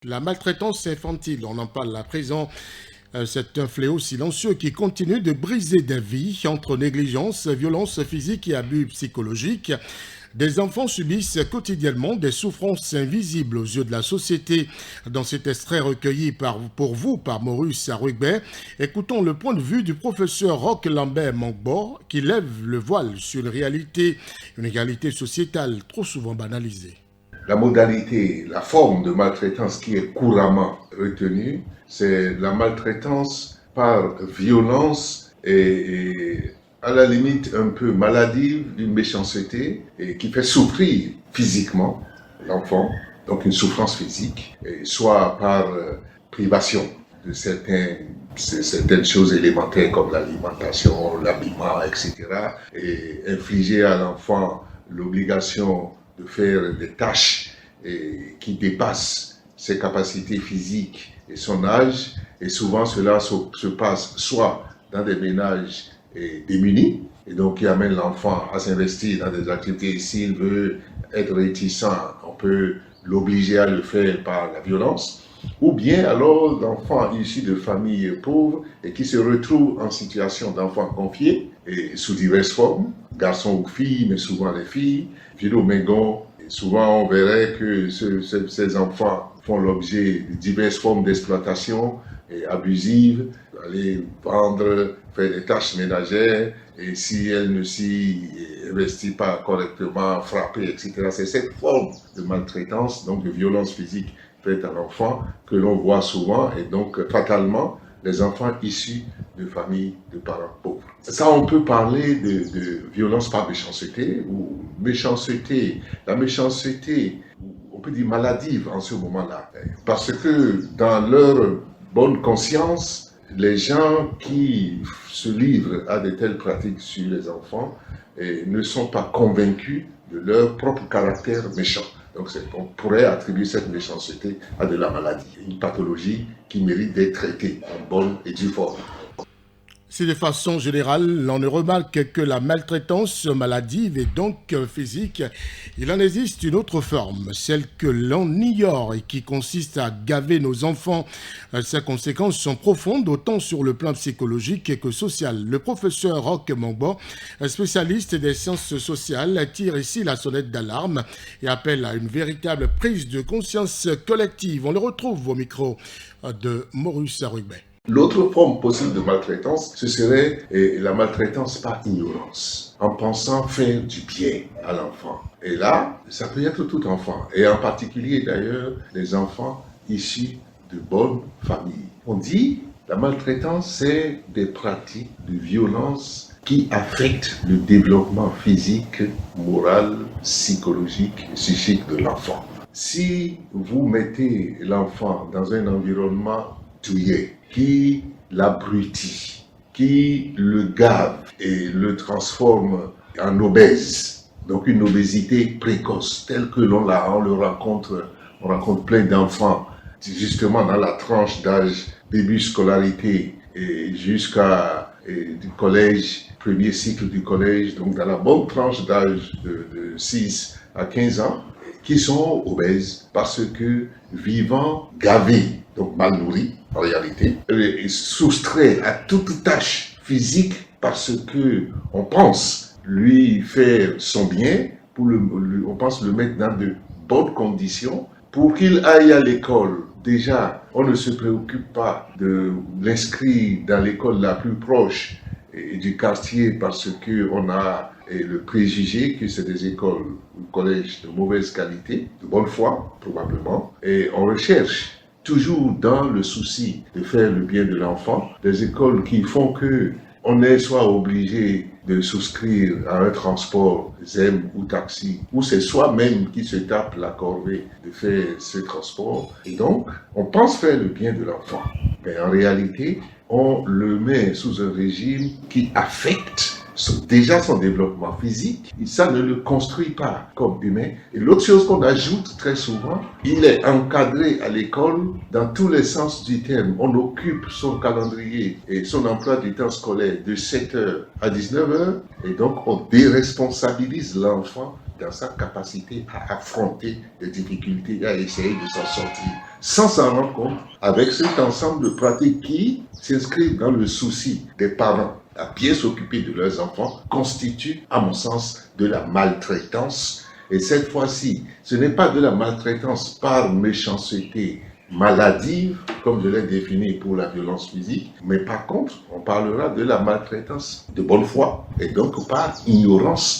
La maltraitance infantile, on en parle à présent. C'est un fléau silencieux qui continue de briser des vies entre négligence, violence physique et abus psychologiques. Des enfants subissent quotidiennement des souffrances invisibles aux yeux de la société. Dans cet extrait recueilli pour vous par Maurice Arrugbet, écoutons le point de vue du professeur Roch Lambert Mongbo qui lève le voile sur une réalité sociétale trop souvent banalisée. La modalité, la forme de maltraitance qui est couramment retenue, c'est la maltraitance par violence et à la limite un peu maladive, d'une méchanceté et qui fait souffrir physiquement l'enfant, donc une souffrance physique, et soit par privation de certaines choses élémentaires comme l'alimentation, l'habillement, etc. et infliger à l'enfant l'obligation de faire des tâches qui dépassent ses capacités physiques et son âge. Et souvent, cela se passe soit dans des ménages démunis, et donc qui amènent l'enfant à s'investir dans des activités. S'il veut être réticent, on peut l'obliger à le faire par la violence. Ou bien alors l'enfant issu de familles pauvres et qui se retrouve en situation d'enfant confié et sous diverses formes, garçons ou filles, mais souvent les filles, Mégon. Souvent on verrait que ces enfants font l'objet de diverses formes d'exploitation abusive, aller vendre, faire des tâches ménagères, et si elle ne s'y investit pas correctement, frapper, etc. C'est cette forme de maltraitance, donc de violence physique faite à l'enfant, que l'on voit souvent, et donc fatalement, les enfants issus de familles de parents pauvres. Ça, on peut parler de violence par méchanceté, ou méchanceté, la méchanceté, on peut dire maladive en ce moment-là, parce que dans leur bonne conscience, les gens qui se livrent à de telles pratiques sur les enfants ne sont pas convaincus de leur propre caractère méchant. Donc on pourrait attribuer cette méchanceté à de la maladie, une pathologie qui mérite d'être traitée en bonne et due forme. Si de façon générale, l'on ne remarque que la maltraitance maladive et donc physique, il en existe une autre forme, celle que l'on ignore et qui consiste à gaver nos enfants. Ses conséquences sont profondes autant sur le plan psychologique que social. Le professeur Roch Mongbo, spécialiste des sciences sociales, tire ici la sonnette d'alarme et appelle à une véritable prise de conscience collective. On le retrouve au micro de Maurice Arrugbet. L'autre forme possible de maltraitance, ce serait la maltraitance par ignorance, en pensant faire du bien à l'enfant. Et là, ça peut être tout enfant, et en particulier d'ailleurs les enfants issus de bonnes familles. On dit la maltraitance, c'est des pratiques de violence qui affectent le développement physique, moral, psychologique et psychique de l'enfant. Si vous mettez l'enfant dans un environnement douillet, qui l'abrutit, qui le gave et le transforme en obèse. Donc une obésité précoce, telle que on rencontre plein d'enfants, justement dans la tranche d'âge début scolarité et jusqu'à du collège, premier cycle du collège, donc dans la bonne tranche d'âge de 6 à 15 ans, qui sont obèses parce que vivant gavés, donc mal nourris en réalité, et soustrait à toute tâche physique parce que on pense lui faire son bien, on pense le mettre dans de bonnes conditions pour qu'il aille à l'école. Déjà, on ne se préoccupe pas de l'inscrire dans l'école la plus proche du quartier parce qu'on a le préjugé que c'est des écoles ou collèges de mauvaise qualité, de bonne foi probablement, et on recherche toujours dans le souci de faire le bien de l'enfant, des écoles qui font que on est soit obligé de souscrire à un transport ZEM ou taxi, ou c'est soi-même qui se tape la corvée de faire ce transport. Et donc, on pense faire le bien de l'enfant. Mais en réalité, on le met sous un régime qui affecte déjà son développement physique, et ça ne le construit pas comme humain. Et l'autre chose qu'on ajoute très souvent, il est encadré à l'école dans tous les sens du terme. On occupe son calendrier et son emploi du temps scolaire de 7h à 19h, et donc on déresponsabilise l'enfant dans sa capacité à affronter les difficultés et à essayer de s'en sortir, sans s'en rendre compte, avec cet ensemble de pratiques qui s'inscrivent dans le souci des parents à bien s'occuper de leurs enfants, constitue, à mon sens, de la maltraitance. Et cette fois-ci, ce n'est pas de la maltraitance par méchanceté maladive, comme je l'ai défini pour la violence physique, mais par contre, on parlera de la maltraitance de bonne foi et donc par ignorance